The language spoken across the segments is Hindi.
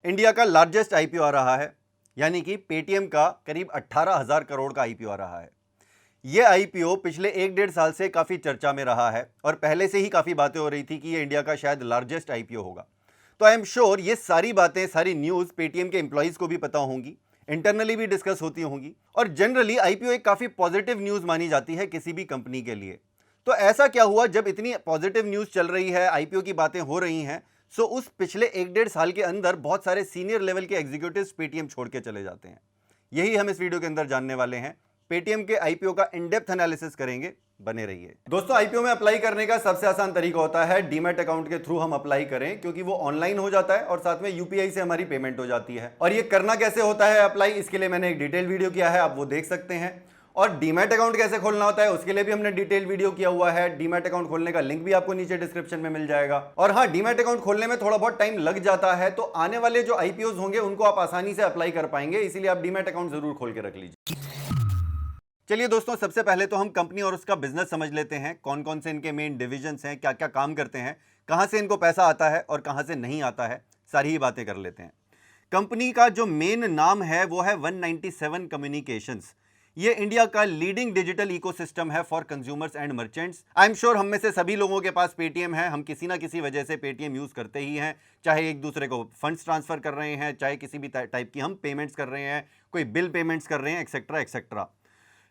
इंडिया का लार्जेस्ट आईपीओ आ रहा है, यानी कि पेटीएम का करीब 18,000 करोड़ का आईपीओ आ रहा है। यह आईपीओ पिछले 1-1.5 साल से काफी चर्चा में रहा है और पहले से ही काफी बातें हो रही थी कि यह इंडिया का शायद लार्जेस्ट आईपीओ होगा। तो आई एम श्योर ये सारी बातें, सारी न्यूज पेटीएम के एम्प्लॉइज को भी पता होंगी, इंटरनली भी डिस्कस होती होंगी और जनरली आईपीओ एक काफी पॉजिटिव न्यूज मानी जाती है किसी भी कंपनी के लिए। तो ऐसा क्या हुआ जब इतनी पॉजिटिव न्यूज चल रही है, आईपीओ की बातें हो रही हैं, सो उस पिछले 1-1.5 साल के अंदर बहुत सारे सीनियर लेवल के एग्जीक्यूटिव्स पेटीएम छोड़ के चले जाते हैं। यही हम इस वीडियो के अंदर जानने वाले हैं। पेटीएम के आईपीओ का इन डेप्थ एनालिसिस करेंगे, बने रहिए। दोस्तों, आईपीओ में अप्लाई करने का सबसे आसान तरीका होता है डीमैट अकाउंट के थ्रू हम अप्लाई करें, क्योंकि वो ऑनलाइन हो जाता है और साथ में यूपीआई से हमारी पेमेंट हो जाती है। और ये करना कैसे होता है अप्लाई, इसके लिए मैंने एक डिटेल वीडियो किया है, आप वो देख सकते हैं। और डीमैट अकाउंट कैसे खोलना होता है उसके लिए भी हमने डिटेल वीडियो किया हुआ है। डीमैट अकाउंट खोलने का लिंक भी आपको नीचे डिस्क्रिप्शन में मिल जाएगा। और हाँ, डीमैट अकाउंट खोलने में थोड़ा बहुत टाइम लग जाता है, तो आने वाले जो आईपीओ होंगे उनको आप आसानी से अप्लाई कर पाएंगे, इसीलिए आप डीमैट अकाउंट जरूर खोल के रख लीजिए। चलिए दोस्तों, सबसे पहले तो हम कंपनी और उसका बिजनेस समझ लेते हैं। कौन कौन से इनके मेन डिविजन्स हैं, क्या क्या काम करते हैं, कहां से इनको पैसा आता है और कहां से नहीं आता है, सारी ही बातें कर लेते हैं। कंपनी का जो मेन नाम है वो है 197 कम्युनिकेशंस। ये इंडिया का लीडिंग डिजिटल इकोसिस्टम है for consumers and merchants. I am sure हम में से सभी लोगों के पास पेटीएम है, हम किसी ना किसी वजह से पेटीएम यूज करते ही हैं, चाहे एक दूसरे को फंड्स ट्रांसफर कर रहे हैं, चाहे किसी भी टाइप की हम पेमेंट्स कर रहे हैं, कोई बिल पेमेंट्स कर रहे हैं, एक्सेट्रा एक्सेट्रा।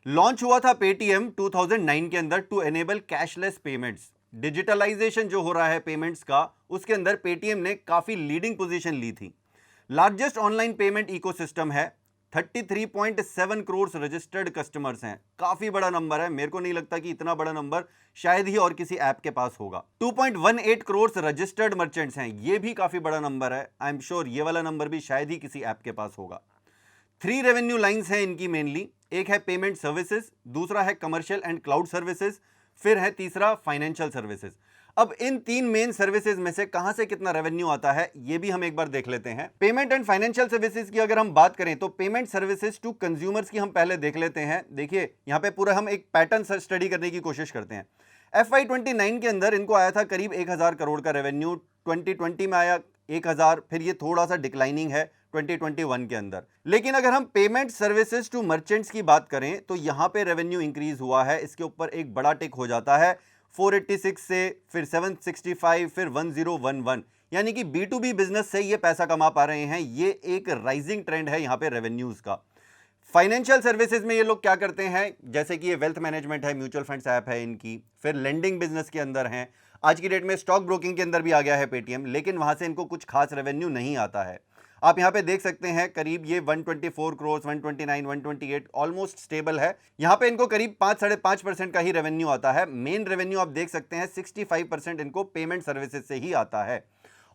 लॉन्च हुआ था पेटीएम 2009 के अंदर to enable cashless payments. Digitalisation जो हो रहा है पेमेंट्स का, उसके अंदर पेटीएम ने काफी लीडिंग पोजीशन ली थी। लार्जेस्ट ऑनलाइन पेमेंट इकोसिस्टम है, 33.7 करोड़ रजिस्टर्ड कस्टमर्स हैं। काफी बड़ा नंबर है, मेरे को नहीं लगता कि इतना बड़ा नंबर शायद ही और किसी ऐप के पास होगा। 2.18 करोड़ रजिस्टर्ड मर्चेंट्स हैं, ये भी काफी बड़ा नंबर है। आई एम श्योर ये वाला नंबर भी शायद ही किसी ऐप के पास होगा। 3 रेवेन्यू लाइंस हैं इनकी मेनली, एक है पेमेंट सर्विसेज, दूसरा है कमर्शियल एंड क्लाउड सर्विसेज, फिर है तीसरा फाइनेंशियल सर्विसेज। अब इन 3 मेन सर्विसेज में से कहां से कितना रेवेन्यू आता है ये भी हम एक बार देख लेते हैं। पेमेंट एंड फाइनेंशियल सर्विसेज की अगर हम बात करें तो पेमेंट सर्विसेज टू कंज्यूमर्स की हम पहले देख लेते हैं। देखिए यहां पे पूरा हम एक पैटर्न स्टडी करने की कोशिश करते हैं। FY29 के अंदर इनको आया था करीब 1,000 करोड़ का रेवेन्यू, 2020 में आया 1,000, फिर ये थोड़ा सा डिक्लाइनिंग है 2021 के अंदर। लेकिन अगर हम पेमेंट सर्विसेज टू मर्चेंट्स की बात करें तो यहां पे रेवेन्यू इंक्रीज हुआ है, इसके ऊपर एक बड़ा टिक हो जाता है 486 से, फिर 765, फिर 1011, यानी कि B2B बिजनेस से ये पैसा कमा पा रहे हैं। ये एक राइजिंग ट्रेंड है यहां पे रेवेन्यूज का। फाइनेंशियल सर्विसेज में ये लोग क्या करते हैं, जैसे कि ये वेल्थ मैनेजमेंट है, म्यूचुअल फंड्स ऐप है इनकी, फिर लेंडिंग बिजनेस के अंदर हैं। आज की डेट में स्टॉक ब्रोकिंग के अंदर भी आ गया है पेटीएम, लेकिन वहां से इनको कुछ खास रेवेन्यू नहीं आता है। आप यहां पे देख सकते हैं करीब ये 124 करोड़, 129, 128 ऑलमोस्ट स्टेबल है। यहां पे इनको करीब 5-5.5% का ही रेवेन्यू आता है। मेन रेवेन्यू आप देख सकते हैं 65% इनको पेमेंट सर्विसेज से ही आता है।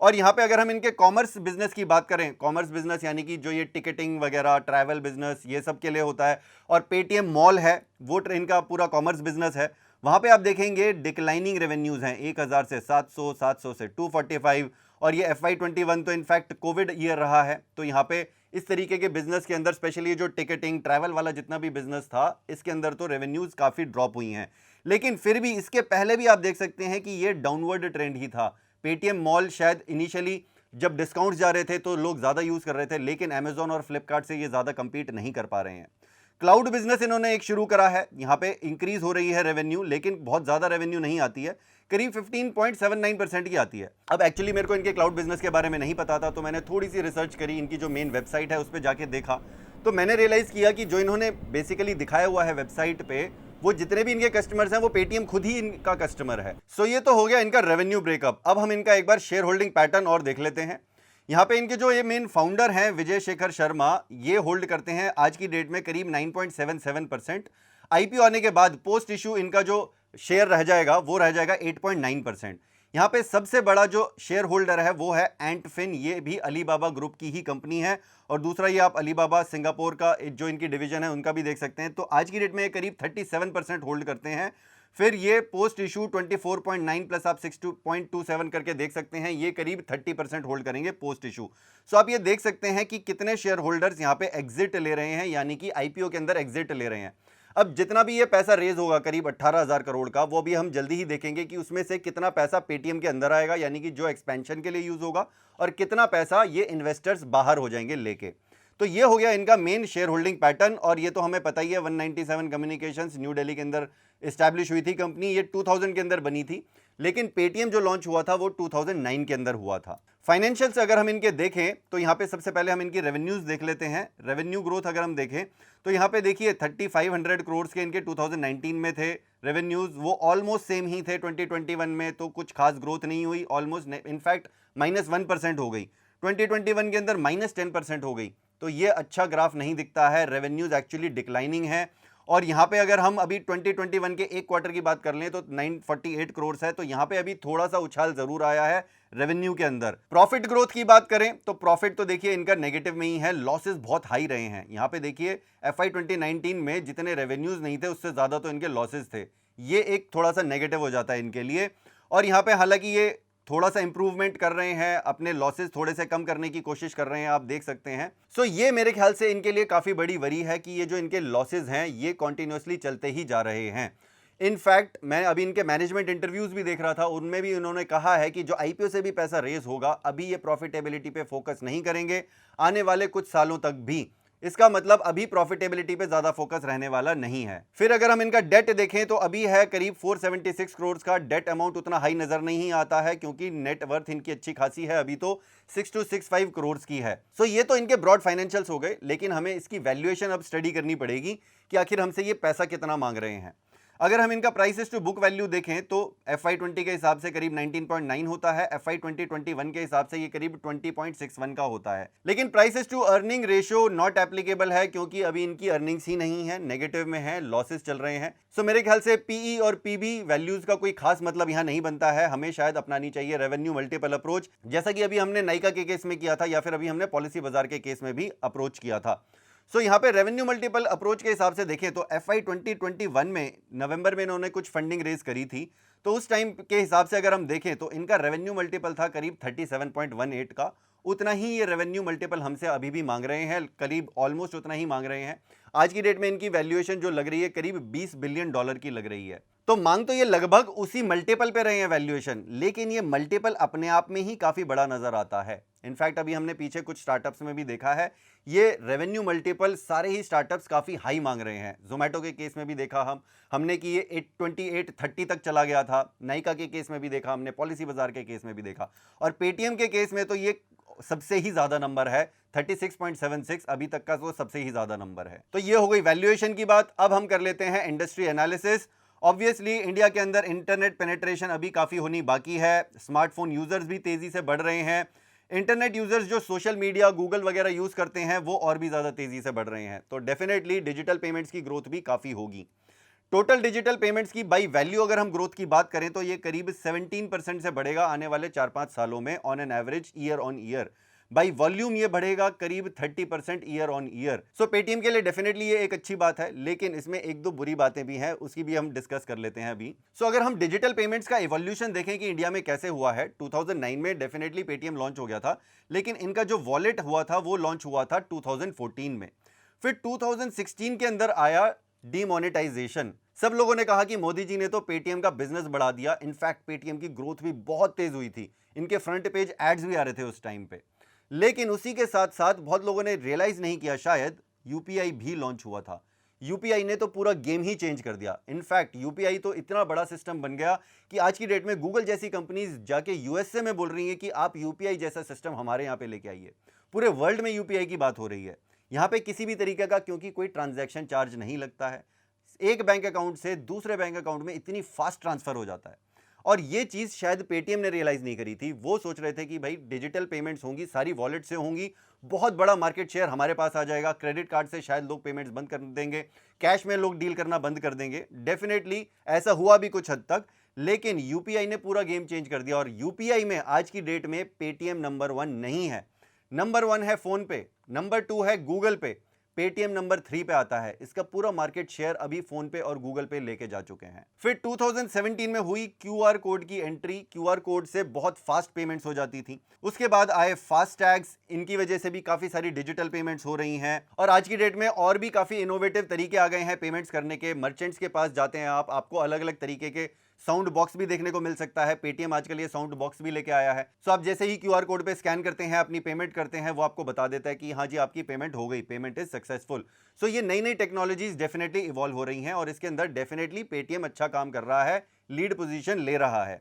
और यहाँ पे अगर हम इनके कॉमर्स बिजनेस की बात करें, कॉमर्स बिजनेस यानी कि जो ये टिकटिंग वगैरह, ट्रैवल बिजनेस, ये सब के लिए होता है, और पेटीएम मॉल है वो इनका पूरा कॉमर्स बिजनेस है। वहाँ पे आप देखेंगे डिक्लाइनिंग रेवेन्यूज हैं, 1,000 से 700, 700 से 245, और ये FY21 तो इनफैक्ट कोविड ईयर रहा है, तो यहाँ पे इस तरीके के बिजनेस के अंदर स्पेशली जो टिकटिंग ट्रैवल वाला जितना भी बिजनेस था, इसके अंदर तो रेवेन्यूज काफ़ी ड्रॉप हुई हैं। लेकिन फिर भी इसके पहले भी आप देख सकते हैं कि ये डाउनवर्ड ट्रेंड ही था। पेटीएम मॉल शायद इनिशियली जब डिस्काउंट्स जा रहे थे तो लोग ज़्यादा यूज़ कर रहे थे, लेकिन अमेजॉन और फ्लिपकार्ट से ये ज़्यादा कंपीट नहीं कर पा रहे हैं। क्लाउड बिजनेस इन्होंने एक शुरू करा है, यहाँ पे इंक्रीज हो रही है रेवेन्यू, लेकिन बहुत ज़्यादा रेवेन्यू नहीं आती है, करीब 15.79% की आती है। अब एक्चुअली मेरे को इनके क्लाउड बिजनेस के बारे में नहीं पता था, तो मैंने थोड़ी सी रिसर्च करी, इनकी जो मेन वेबसाइट है उस पर जाके देखा, तो मैंने रियलाइज़ किया कि जो इन्होंने बेसिकली दिखाया हुआ है वेबसाइट पे, वो जितने भी इनके कस्टमर्स हैं वो पेटीएम खुद ही इनका कस्टमर है। सो ये तो हो गया इनका रेवेन्यू ब्रेकअप। अब हम इनका एक बार शेयर होल्डिंग पैटर्न और देख लेते हैं। यहाँ पे इनके जो ये मेन फाउंडर हैं विजय शेखर शर्मा, ये होल्ड करते हैं आज की डेट में करीब 9.77%। आईपीओ आने के बाद पोस्ट इशू इनका जो शेयर रह जाएगा वो रह जाएगा 8.9%। यहाँ पे सबसे बड़ा जो शेयर होल्डर है वो है एंटफिन, ये भी अलीबाबा ग्रुप की ही कंपनी है। और दूसरा ये आप अलीबाबा सिंगापुर का जो इनकी डिवीजन है उनका भी देख सकते हैं, तो आज की डेट में ये करीब 37% होल्ड करते हैं। फिर ये पोस्ट इशू 24.9 प्लस आप 6.27 करके देख सकते हैं, ये करीब 30% होल्ड करेंगे पोस्ट इशू। सो आप ये देख सकते हैं कि कितने शेयर होल्डर्स यहाँ पे एग्जिट ले रहे हैं, यानी कि आईपीओ के अंदर एग्जिट ले रहे हैं। अब जितना भी ये पैसा रेज होगा करीब 18,000 करोड़ का, वो भी हम जल्दी ही देखेंगे कि उसमें से कितना पैसा पेटीएम के अंदर आएगा, यानी कि जो एक्सपेंशन के लिए यूज होगा, और कितना पैसा ये इन्वेस्टर्स बाहर हो जाएंगे लेके। तो ये हो गया इनका मेन शेयर होल्डिंग पैटर्न। और ये तो हमें पता ही है, 197 कम्युनिकेशंस न्यू दिल्ली के अंदर एस्टैब्लिश हुई थी कंपनी, ये 2000 के अंदर बनी थी, लेकिन पेटीएम जो लॉन्च हुआ था वो 2009 के अंदर हुआ था। फाइनेंशियल्स अगर हम इनके देखें तो यहाँ पे सबसे पहले हम इनकी रेवेन्यूज देख लेते हैं। रेवेन्यू ग्रोथ अगर हम देखें तो यहाँ पे देखिए 3500 करोड़ के इनके 2019 में थे रेवेन्यूज, वो ऑलमोस्ट सेम ही थे 2021 में, तो कुछ खास ग्रोथ नहीं हुई, ऑलमोस्ट इनफैक्ट -1% हो गई। 2021 के अंदर -10% हो गई, तो ये अच्छा ग्राफ नहीं दिखता है, रेवेन्यूज एक्चुअली डिक्लाइनिंग है। और यहाँ पे अगर हम अभी 2021 के एक क्वार्टर की बात कर लें तो 948 करोड़ है, तो यहाँ पे अभी थोड़ा सा उछाल जरूर आया है रेवेन्यू के अंदर। प्रॉफिट ग्रोथ की बात करें तो प्रॉफिट तो देखिए इनका नेगेटिव में ही है, लॉसेस बहुत हाई रहे हैं। यहाँ पे देखिए FY 2019 में जितने रेवेन्यूज नहीं थे उससे ज्यादा तो इनके लॉसेस थे, ये एक थोड़ा सा नेगेटिव हो जाता है इनके लिए। और यहाँ पे हालांकि ये थोड़ा सा इंप्रूवमेंट कर रहे हैं, अपने लॉसेस थोड़े से कम करने की कोशिश कर रहे हैं, आप देख सकते हैं। सो ये मेरे ख्याल से इनके लिए काफी बड़ी वरी है कि ये जो इनके लॉसेस हैं ये कॉन्टिन्यूसली चलते ही जा रहे हैं। इनफैक्ट मैं अभी इनके मैनेजमेंट इंटरव्यूज भी देख रहा था, उनमें भी उन्होंने कहा है कि जो आईपीओ से भी पैसा रेज होगा अभी ये प्रॉफिटेबिलिटी पे फोकस नहीं करेंगे आने वाले कुछ सालों तक भी। इसका मतलब अभी प्रॉफिटेबिलिटी पे ज्यादा फोकस रहने वाला नहीं है। फिर अगर हम इनका डेट देखें तो अभी है करीब 476 करोड़ का डेट अमाउंट, उतना हाई नजर नहीं आता है क्योंकि नेट वर्थ इनकी अच्छी खासी है, अभी तो 6265 करोड़ की है। सो ये तो इनके ब्रॉड फाइनेंशियल्स हो गए, लेकिन हमें इसकी वैल्यूएशन अब स्टडी करनी पड़ेगी कि आखिर हमसे ये पैसा कितना मांग रहे हैं। अगर हम इनका प्राइसेस टू बुक वैल्यू देखें तो FY 20 के हिसाब से करीब 19.9 होता है, FY 2021 के हिसाब से ये करीब 20.61 का होता है। लेकिन prices to earning ratio not applicable है क्योंकि अभी इनकी अर्निंग्स ही नहीं है, नेगेटिव में है, लॉसेस चल रहे हैं। सो मेरे ख्याल से पीई और पीबी वैल्यूज का कोई खास मतलब यहाँ नहीं बनता है, हमें शायद अपनानी चाहिए रेवेन्यू मल्टीपल अप्रोच, जैसा कि अभी हमने नाइका के केस में किया था या फिर अभी हमने पॉलिसी बाजार के केस में भी अप्रोच किया था। सो यहाँ पे रेवेन्यू मल्टीपल अप्रोच के हिसाब से देखें तो FY 2021 में नवंबर में इन्होंने कुछ फंडिंग रेज करी थी, तो उस टाइम के हिसाब से अगर हम देखें तो इनका रेवेन्यू मल्टीपल था करीब 37.18 का, उतना ही ये रेवेन्यू मल्टीपल हमसे अभी भी मांग रहे हैं, करीब ऑलमोस्ट उतना ही मांग रहे हैं। आज की डेट में इनकी वैल्यूएशन जो लग रही है करीब $20 बिलियन की लग रही है, तो मांग तो ये लगभग उसी मल्टीपल पे रहे हैं वैल्यूएशन, लेकिन ये मल्टीपल अपने आप में ही काफी बड़ा नजर आता है। इनफैक्ट अभी हमने पीछे कुछ स्टार्टअप्स में भी देखा है ये रेवेन्यू मल्टीपल सारे ही स्टार्टअप्स काफी हाई मांग रहे हैं। जोमेटो के केस में भी देखा हमने कि ये 28-30 तक चला गया था, नाइका के केस में भी देखा हमने, पॉलिसी बाजार के केस में भी देखा, और पेटीएम के केस में तो ये सबसे ही ज्यादा नंबर है 36.76, अभी तक का तो सबसे ही ज्यादा नंबर है। तो ये हो गई वैल्यूएशन की बात। अब हम कर लेते हैं इंडस्ट्री एनालिसिस। ऑब्वियसली इंडिया के अंदर इंटरनेट पेनिट्रेशन अभी काफी होनी बाकी है, स्मार्टफोन यूजर्स भी तेजी से बढ़ रहे हैं, इंटरनेट यूजर्स जो सोशल मीडिया गूगल वगैरह यूज करते हैं वो और भी ज्यादा तेजी से बढ़ रहे हैं, तो डेफिनेटली डिजिटल पेमेंट्स की ग्रोथ भी काफी होगी। टोटल डिजिटल पेमेंट्स की बाई वैल्यू अगर हम ग्रोथ की बात करें तो ये करीब 17% से बढ़ेगा आने वाले 4-5 सालों में on an average year on year. By volume ये बढ़ेगा करीब 30% year on year. So Paytm के लिए डेफिनेटली ये एक अच्छी बात है, लेकिन इसमें एक दो बुरी बातें भी हैं, उसकी भी हम डिस्कस कर लेते हैं अभी। सो अगर हम डिजिटल पेमेंट्स का इवोल्यूशन देखें कि इंडिया में कैसे हुआ है, 2009 में डेफिनेटली पेटीएम लॉन्च हो गया था, लेकिन इनका जो वॉलेट हुआ था वो लॉन्च हुआ था 2014 में। फिर 2016 के अंदर आया डीमोनेटाइजेशन। सब लोगों ने कहा कि मोदी जी ने तो पेटीएम का बिजनेस बढ़ा दिया, इनफैक्ट पेटीएम की ग्रोथ भी बहुत तेज हुई थी, इनके फ्रंट पेज एड्स भी आ रहे थे उस टाइम पे। लेकिन उसी के साथ साथ बहुत लोगों ने रियलाइज नहीं किया शायद यूपीआई भी लॉन्च हुआ था। यूपीआई ने तो पूरा गेम ही चेंज कर दिया। इनफैक्ट यूपीआई तो इतना बड़ा सिस्टम बन गया कि आज की डेट में गूगल जैसी कंपनीज जाके यूएसए में बोल रही हैं कि आप यूपीआई जैसा सिस्टम हमारे यहाँ पे लेके आइए। पूरे वर्ल्ड में यूपीआई की बात हो रही है। यहाँ पे किसी भी तरीके का क्योंकि कोई ट्रांजैक्शन चार्ज नहीं लगता है, एक बैंक अकाउंट से दूसरे बैंक अकाउंट में इतनी फास्ट ट्रांसफर हो जाता है। और ये चीज शायद पेटीएम ने रियलाइज नहीं करी थी। वो सोच रहे थे कि भाई डिजिटल पेमेंट्स होंगी, सारी वॉलेट से होंगी, बहुत बड़ा मार्केट शेयर हमारे पास आ जाएगा, क्रेडिट कार्ड से शायद लोग पेमेंट्स बंद कर देंगे, कैश में लोग डील करना बंद कर देंगे। डेफिनेटली ऐसा हुआ भी कुछ हद तक, लेकिन यूपीआई ने पूरा गेम चेंज कर दिया। और यूपीआई में आज की डेट में पेटीएम नंबर 1 नहीं है। नंबर 1 है फोन पे, नंबर 2 है गूगल पे, पेटीएम नंबर 3 पे आता है। इसका पूरा मार्केट शेयर अभी फोन पे और गूगल पे लेके जा चुके हैं। फिर 2017 में हुई क्यूआर कोड की एंट्री। क्यूआर कोड से बहुत फास्ट पेमेंट्स हो जाती थी। उसके बाद आए फास्ट टैग्स, इनकी वजह से भी काफी सारी डिजिटल पेमेंट्स हो रही हैं। और आज की डेट में और भी काफी इनोवेटिव तरीके आ गए हैं पेमेंट्स करने के। मर्चेंट्स के पास जाते हैं आपको अलग अलग तरीके के साउंड बॉक्स भी देखने को मिल सकता है। पेटीएम आजकल ये साउंड बॉक्स भी लेके आया है। सो आप जैसे ही क्यूआर कोड पे स्कैन करते हैं, अपनी पेमेंट करते हैं, वो आपको बता देता है कि हाँ जी आपकी पेमेंट हो गई, पेमेंट इज सक्सेसफुल। सो ये नई नई टेक्नोलॉजीज डेफिनेटली इवॉल्व हो रही हैं और इसके अंदर डेफिनेटली पेटीएम अच्छा काम कर रहा है, लीड पोजीशन ले रहा है।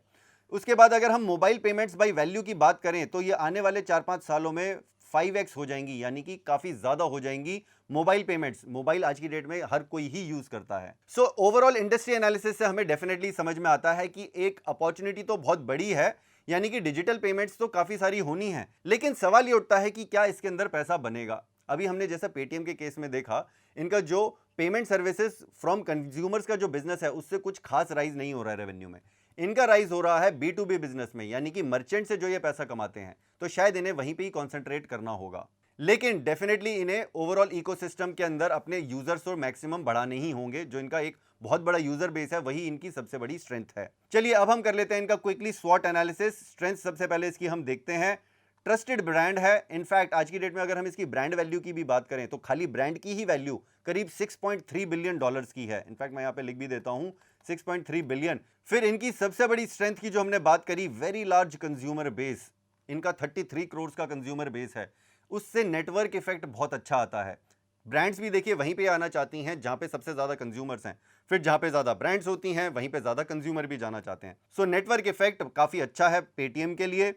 उसके बाद अगर हम मोबाइल पेमेंट्स बाई वैल्यू की बात करें तो ये आने वाले 4-5 सालों में 5x हो जाएंगी, यानी कि काफी ज्यादा हो जाएंगी मोबाइल पेमेंट्स। मोबाइल आज की डेट में हर कोई ही यूज करता है। सो ओवरऑल इंडस्ट्री एनालिसिस से हमें डेफिनेटली समझ में आता है कि एक अपॉर्चुनिटी तो बहुत बड़ी है, यानी कि डिजिटल पेमेंट्स तो काफी सारी होनी है, लेकिन सवाल ये उठता है कि क्या इसके अंदर पैसा बनेगा। अभी हमने जैसा पेटीएम के केस में देखा, इनका जो पेमेंट सर्विसेज फ्रॉम कंज्यूमर्स का जो बिजनेस है उससे कुछ खास राइज नहीं हो रहा है रेवेन्यू में। इनका राइज हो रहा है B2B बिजनेस में, यानी कि मर्चेंट से जो ये पैसा कमाते हैं, तो शायद इन्हें वहीं पे ही कॉन्सेंट्रेट करना होगा। लेकिन डेफिनेटली इन्हें ओवरऑल इकोसिस्टम के अंदर अपने यूजर्स और मैक्सिमम बढ़ाने ही होंगे। जो इनका एक बहुत बड़ा यूजर बेस है वही इनकी सबसे बड़ी स्ट्रेंथ है। चलिए अब हम कर लेते हैं इनका क्विकली स्वॉट एनालिसिस। स्ट्रेंथ सबसे पहले इसकी हम देखते हैं। ट्रस्टेड ब्रांड है। इनफैक्ट आज की डेट में अगर हम इसकी ब्रांड वैल्यू की भी बात करें तो खाली ब्रांड की ही वैल्यू करीब $6.3 बिलियन की है। इनफैक्ट मैं यहां पे लिख भी देता हूं 6.3 बिलियन। फिर इनकी सबसे बड़ी स्ट्रेंथ की जो हमने बात करी, वेरी लार्ज कंज्यूमर बेस। इनका 33 करोड़ का कंज्यूमर बेस है, उससे नेटवर्क इफेक्ट बहुत अच्छा आता है। ब्रांड्स भी देखिए वहीं पे आना चाहती हैं जहां पे सबसे ज्यादा कंज्यूमर्स हैं, फिर जहां पे ज्यादा ब्रांड्स होती हैं वहीं पे ज्यादा कंज्यूमर भी जाना चाहते हैं। सो नेटवर्क इफेक्ट काफी अच्छा है पेटीएम के लिए।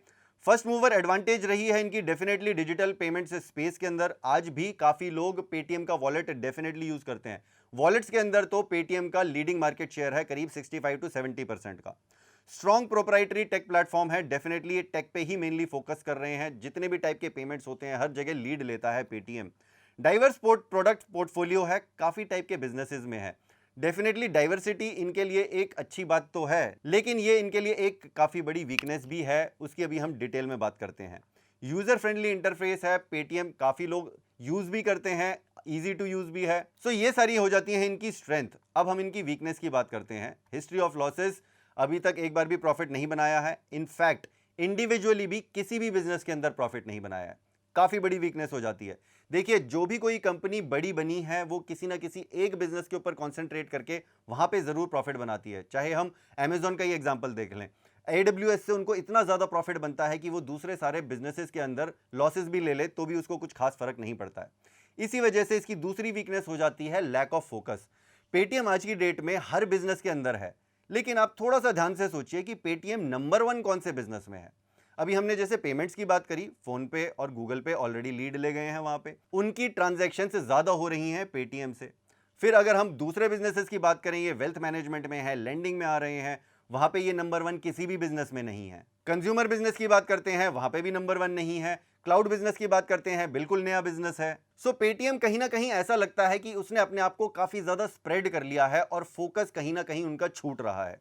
फर्स्ट मूवर एडवांटेज रही है इनकी डेफिनेटली डिजिटल पेमेंट्स स्पेस के अंदर। आज भी काफी लोग पेटीएम का वॉलेट डेफिनेटली यूज करते हैं। वॉलेट्स के अंदर तो पेटीएम का लीडिंग मार्केट शेयर है, करीब 65 to 70% का। स्ट्रॉन्ग प्रोप्राइटरी टेक प्लेटफॉर्म है, डेफिनेटली ये टेक पे ही मेनली फोकस कर रहे हैं। जितने भी टाइप के पेमेंट्स होते हैं हर जगह लीड लेता है पेटीएम। डाइवर्स प्रोडक्ट पोर्टफोलियो है, काफी टाइप के बिजनेसेस में है। डेफिनेटली डाइवर्सिटी इनके लिए एक अच्छी बात तो है, लेकिन ये इनके लिए एक काफी बड़ी वीकनेस भी है। उसकी अभी हम डिटेल में बात करते हैं। यूजर फ्रेंडली इंटरफेस है, पेटीएम काफी लोग यूज भी करते हैं, इजी टू यूज भी है। सो ये सारी हो जाती है इनकी स्ट्रेंथ। अब हम इनकी वीकनेस की बात करते हैं। हिस्ट्री ऑफ लॉसेस, अभी तक एक बार भी प्रॉफिट नहीं बनाया है। इनफैक्ट इंडिविजुअली भी किसी भी बिजनेस के अंदर प्रॉफिट नहीं बनाया है, काफी बड़ी वीकनेस हो जाती है। देखिए जो भी कोई कंपनी बड़ी बनी है वो किसी ना किसी एक बिजनेस के ऊपर कॉन्सेंट्रेट करके वहां पे जरूर प्रॉफिट बनाती है। चाहे हम अमेजॉन का ही एग्जांपल देख लें, AWS से उनको इतना ज्यादा प्रॉफिट बनता है कि वो दूसरे सारे बिजनेसेस के अंदर लॉसेस भी ले ले तो भी उसको कुछ खास फर्क नहीं पड़ता है। इसी वजह से इसकी दूसरी वीकनेस हो जाती है लैक ऑफ फोकस। पेटीएम आज की डेट में हर बिजनेस के अंदर है, लेकिन आप थोड़ा सा ध्यान से सोचिए कि पेटीएम नंबर 1 कौन से बिजनेस में है। अभी हमने जैसे पेमेंट्स की बात करी, फोन पे और गूगल पे ऑलरेडी लीड ले गए हैं, वहां पे उनकी ट्रांजैक्शन से ज्यादा हो रही हैं पेटीएम से। फिर अगर हम दूसरे बिजनेसेस की बात करें, ये वेल्थ मैनेजमेंट में है, लेंडिंग में आ रहे हैं, वहां पे ये नंबर 1 किसी भी बिजनेस में नहीं है। कंज्यूमर बिजनेस की बात करते हैं, वहां पे भी नंबर 1 नहीं है। क्लाउड बिजनेस की बात करते हैं, बिल्कुल नया बिजनेस है। सो पेटीएम कहीं ना कहीं ऐसा लगता है कि उसने अपने आप को काफी ज्यादा स्प्रेड कर लिया है और फोकस कहीं ना कहीं उनका छूट रहा है।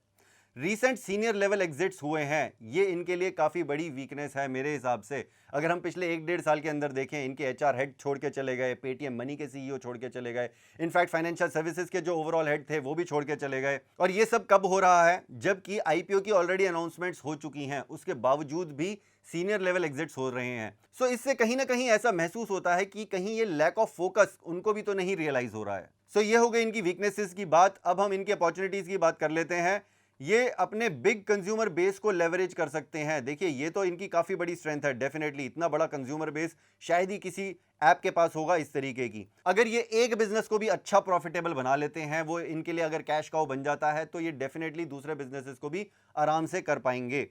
रीसेंट सीनियर लेवल एग्जिट्स हुए हैं, ये इनके लिए काफ़ी बड़ी वीकनेस है मेरे हिसाब से। अगर हम पिछले 1-1.5 साल के अंदर देखें, इनके HR हेड छोड़ के चले गए, पेटीएम मनी के CEO छोड़ के चले गए, इनफैक्ट फाइनेंशियल सर्विसेज के जो ओवरऑल हेड थे वो भी छोड़ के चले गए। और ये सब कब हो रहा है, जबकि IPO की ऑलरेडी अनाउंसमेंट्स हो चुकी हैं, उसके बावजूद भी सीनियर लेवल एग्जिट्स हो रहे हैं। सो इससे कहीं ना कहीं ऐसा महसूस होता है कि कहीं ये लैक ऑफ फोकस उनको भी तो नहीं रियलाइज हो रहा है। सो ये हो गई इनकी वीकनेसेस की बात। अब हम इनकी अपॉर्चुनिटीज की बात कर लेते हैं। ये अपने बिग कंज्यूमर बेस को लेवरेज कर सकते हैं। देखिए ये तो इनकी काफी बड़ी स्ट्रेंथ है, डेफिनेटली इतना बड़ा कंज्यूमर बेस शायद ही किसी ऐप के पास होगा इस तरीके की। अगर ये एक बिजनेस को भी अच्छा प्रॉफिटेबल बना लेते हैं, वो इनके लिए अगर कैश काउ बन जाता है, तो ये डेफिनेटली दूसरे बिजनेसेस को भी आराम से कर पाएंगे।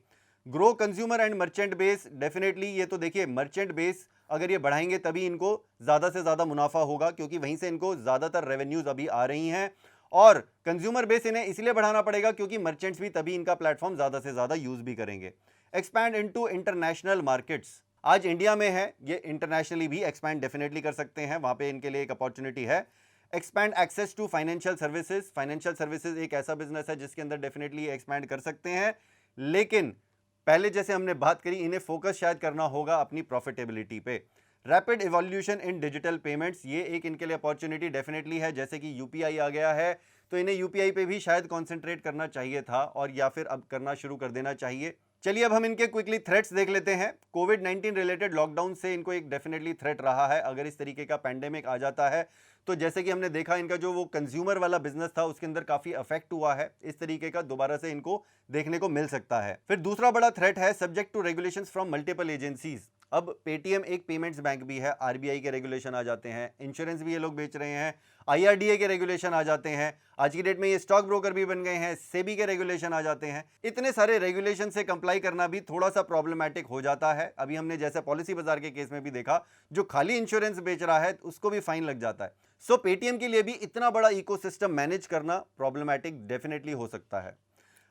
Grow consumer and merchant base, definitely ये तो देखिए मर्चेंट बेस अगर ये बढ़ाएंगे तभी इनको ज्यादा से ज्यादा मुनाफा होगा, क्योंकि वहीं से इनको ज्यादातर रेवेन्यूज अभी आ रही हैं। और कंज्यूमर बेस इन्हें इसलिए बढ़ाना पड़ेगा क्योंकि मर्चेंट्स भी तभी इनका प्लेटफॉर्म ज्यादा से ज्यादा यूज भी करेंगे। एक्सपैंड इनटू इंटरनेशनल मार्केट्स, आज इंडिया में है, ये इंटरनेशनली भी एक्सपैंड डेफिनेटली कर सकते हैं, वहां पे इनके लिए एक अपॉर्चुनिटी है। Expand access to financial services, financial services एक ऐसा बिजनेस है जिसके अंदर डेफिनेटली एक्सपैंड कर सकते हैं, लेकिन पहले जैसे हमने बात करी, इन्हें फोकस शायद करना होगा अपनी प्रॉफिटेबिलिटी पे। Rapid evolution in digital payments, ये एक इनके लिए अपॉर्चुनिटी डेफिनेटली है। जैसे कि यूपीआई आ गया है तो इन्हें यूपीआई पे भी शायद कॉन्सेंट्रेट करना चाहिए था, और या फिर अब करना शुरू कर देना चाहिए। चलिए अब हम इनके क्विकली थ्रेट्स देख लेते हैं। कोविड 19 रिलेटेड लॉकडाउन से इनको एक डेफिनेटली थ्रेट रहा है। अगर इस तरीके का पैंडेमिक आ जाता है तो जैसे कि हमने देखा, इनका जो वो कंज्यूमर वाला बिजनेस था उसके अंदर काफी अफेक्ट हुआ है। इस तरीके का दोबारा से इनको देखने को मिल सकता है। फिर दूसरा बड़ा थ्रेट है subject to regulations from multiple agencies. अब पेटीएम एक पेमेंट्स बैंक भी है, आरबीआई के रेगुलेशन आ जाते हैं, इंश्योरेंस भी ये लोग बेच रहे हैं, आईआरडीए के रेगुलेशन आ जाते हैं, आज की डेट में ये स्टॉक ब्रोकर भी बन गए हैं, सेबी के रेगुलेशन आ जाते हैं। इतने सारे रेगुलेशन से कंप्लाई करना भी थोड़ा सा प्रॉब्लमैटिक हो जाता है। अभी हमने जैसे पॉलिसी बाजार के केस में भी देखा, जो खाली इंश्योरेंस बेच रहा है उसको भी फाइन लग जाता है। सो पेटीएम के लिए भी इतना बड़ा इकोसिस्टम मैनेज करना प्रॉब्लमैटिक डेफिनेटली हो सकता है।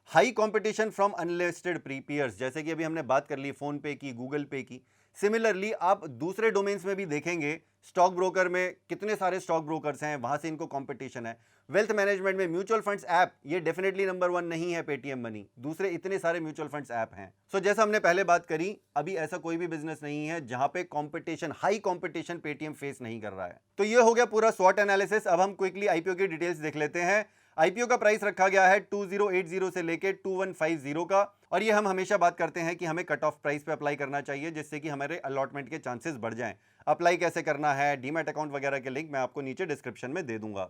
High competition from unlisted peers, जैसे कि अभी हमने बात कर ली फोन पे की, गूगल पे की। सिमिलरली आप दूसरे डोमेन्स में भी देखेंगे, स्टॉक ब्रोकर में कितने सारे स्टॉक ब्रोकर्स हैं, वहां से इनको कंपटीशन है। वेल्थ मैनेजमेंट में म्यूचुअल फंड्स ऐप, ये डेफिनेटली नंबर 1 नहीं है पेटीएम मनी, दूसरे इतने सारे म्यूचुअल फंड्स ऐप हैं। सो जैसा हमने पहले बात करी, अभी ऐसा कोई भी बिजनेस नहीं है जहां पे competition, high competition Paytm face नहीं कर रहा है। तो ये हो गया पूरा स्वॉट एनालिसिस। अब हम क्विकली आईपीओ की डिटेल्स देख लेते हैं। आईपीओ का प्राइस रखा गया है 2080 से लेके 2150 का, और ये हम हमेशा बात करते हैं कि हमें कट ऑफ प्राइस पे अप्लाई करना चाहिए, जिससे कि हमारे अलॉटमेंट के चांसेस बढ़ जाएं। अप्लाई कैसे करना है, डीमैट अकाउंट वगैरह के लिंक मैं आपको नीचे डिस्क्रिप्शन में दे दूंगा।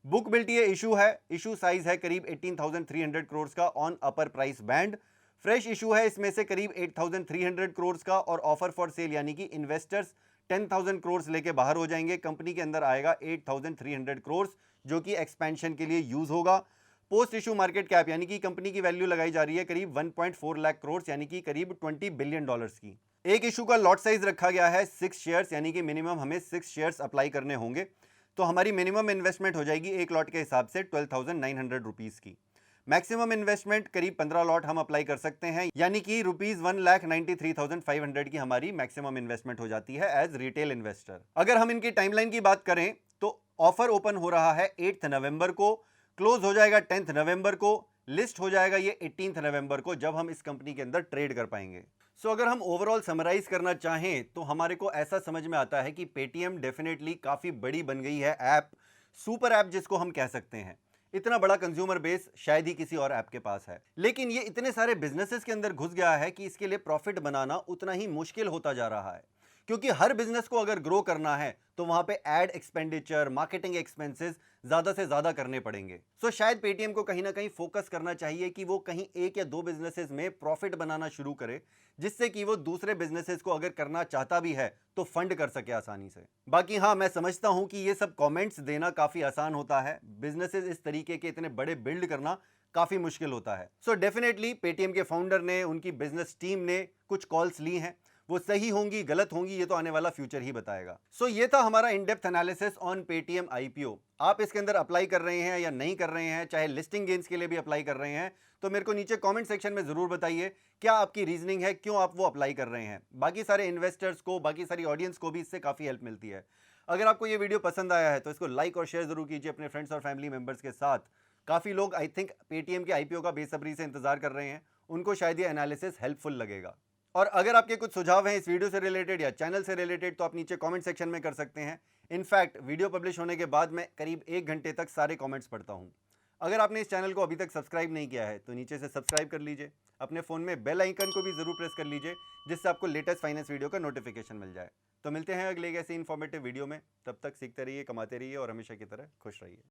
बुकबिलिटी ये इशू है, इशू साइज है करीब 18,300 करोड़ का on upper price band. Fresh issue है इसमें से करीब 8,300 करोड़ का, और ऑफर फॉर सेल यानी कि इन्वेस्टर्स 10,000 करोड़ लेके बाहर हो जाएंगे। कंपनी के अंदर आएगा 8,300 करोड़, जो कि एक्सपेंशन के लिए यूज होगा। पोस्ट इशू मार्केट कैप यानी कि कंपनी की वैल्यू लगाई जा रही है करीब 1.4 लाख करोड़, यानी कि करीब $20 बिलियन की। एक इशू का लॉट साइज रखा गया है 6 शेयर्स, यानी कि मिनिमम हमें 6 शेयर्स अप्लाई करने होंगे। तो हमारी मिनिमम इन्वेस्टमेंट हो जाएगी एक लॉट के हिसाब से 12,900 रुपीज की। मैक्सिमम इन्वेस्टमेंट करीब 15 लॉट हम अप्लाई कर सकते हैं, यानी कि ₹1,93,500 की हमारी मैक्सिमम इन्वेस्टमेंट हो जाती है एज रिटेल इन्वेस्टर। अगर हम इनकी टाइमलाइन की बात करें तो ऑफर ओपन हो रहा है 8 नवंबर को, क्लोज हो जाएगा 10 नवंबर को, लिस्ट हो जाएगा ये 18 नवंबर को, जब हम इस कंपनी के अंदर ट्रेड कर पाएंगे। सो अगर हम ओवरऑल समराइज करना चाहें तो हमारे को ऐसा समझ में आता है कि पेटीएम डेफिनेटली काफी बड़ी बन गई है ऐप, सुपर ऐप जिसको हम कह सकते हैं। इतना बड़ा कंज्यूमर बेस शायद ही किसी और ऐप के पास है, लेकिन ये इतने सारे बिजनेसेस के अंदर घुस गया है कि इसके लिए प्रॉफिट बनाना उतना ही मुश्किल होता जा रहा है। क्योंकि हर बिजनेस को अगर ग्रो करना है तो वहां पे एड एक्सपेंडिचर, मार्केटिंग एक्सपेंसेस ज्यादा से ज्यादा करने पड़ेंगे। सो शायद पेटीएम को कहीं ना कहीं फोकस करना चाहिए कि वो कहीं एक या दो बिजनेसेस में प्रॉफिट बनाना शुरू करे, जिससे कि वो दूसरे बिजनेसेस को अगर करना चाहता भी है तो फंड कर सके आसानी से। बाकी हाँ, मैं समझता हूं कि ये सब कमेंट्स देना काफी आसान होता है, बिजनेसेस इस तरीके के इतने बड़े बिल्ड करना काफी मुश्किल होता है। सो डेफिनेटली पेटीएम के फाउंडर ने, उनकी बिजनेस टीम ने कुछ कॉल्स ली हैं, वो सही होंगी गलत होंगी ये तो आने वाला फ्यूचर ही बताएगा। सो ये था हमारा in depth analysis on Paytm IPO. आप इसके अंदर अप्लाई कर रहे हैं या नहीं कर रहे हैं, चाहे लिस्टिंग गेन्स के लिए भी अप्लाई कर रहे हैं, तो मेरे को नीचे कमेंट सेक्शन में जरूर बताइए क्या आपकी रीजनिंग है, क्यों आप वो अप्लाई कर रहे हैं। बाकी सारे इन्वेस्टर्स को, बाकी सारी ऑडियंस को भी इससे काफी हेल्प मिलती है। अगर आपको ये वीडियो पसंद आया है तो इसको लाइक और शेयर जरूर कीजिए अपने फ्रेंड्स और फैमिली मेंबर्स के साथ। काफी लोग आई थिंक पेटीएम के आईपीओ का बेसब्री से इंतजार कर रहे हैं, उनको शायद ये एनालिसिस हेल्पफुल लगेगा। और अगर आपके कुछ सुझाव हैं इस वीडियो से रिलेटेड या चैनल से रिलेटेड तो आप नीचे कमेंट सेक्शन में कर सकते हैं। इनफैक्ट वीडियो पब्लिश होने के बाद मैं करीब 1 घंटे तक सारे कमेंट्स पढ़ता हूं। अगर आपने इस चैनल को अभी तक सब्सक्राइब नहीं किया है तो नीचे से सब्सक्राइब कर लीजिए, अपने फ़ोन में बेल आइकन को भी ज़रूर प्रेस कर लीजिए, जिससे आपको लेटेस्ट फाइनेंस वीडियो का नोटिफिकेशन मिल जाए। तो मिलते हैं अगले एक ऐसे इन्फॉर्मेटिव वीडियो में, तब तक सीखते रहिए, कमाते रहिए और हमेशा की तरह खुश रहिए।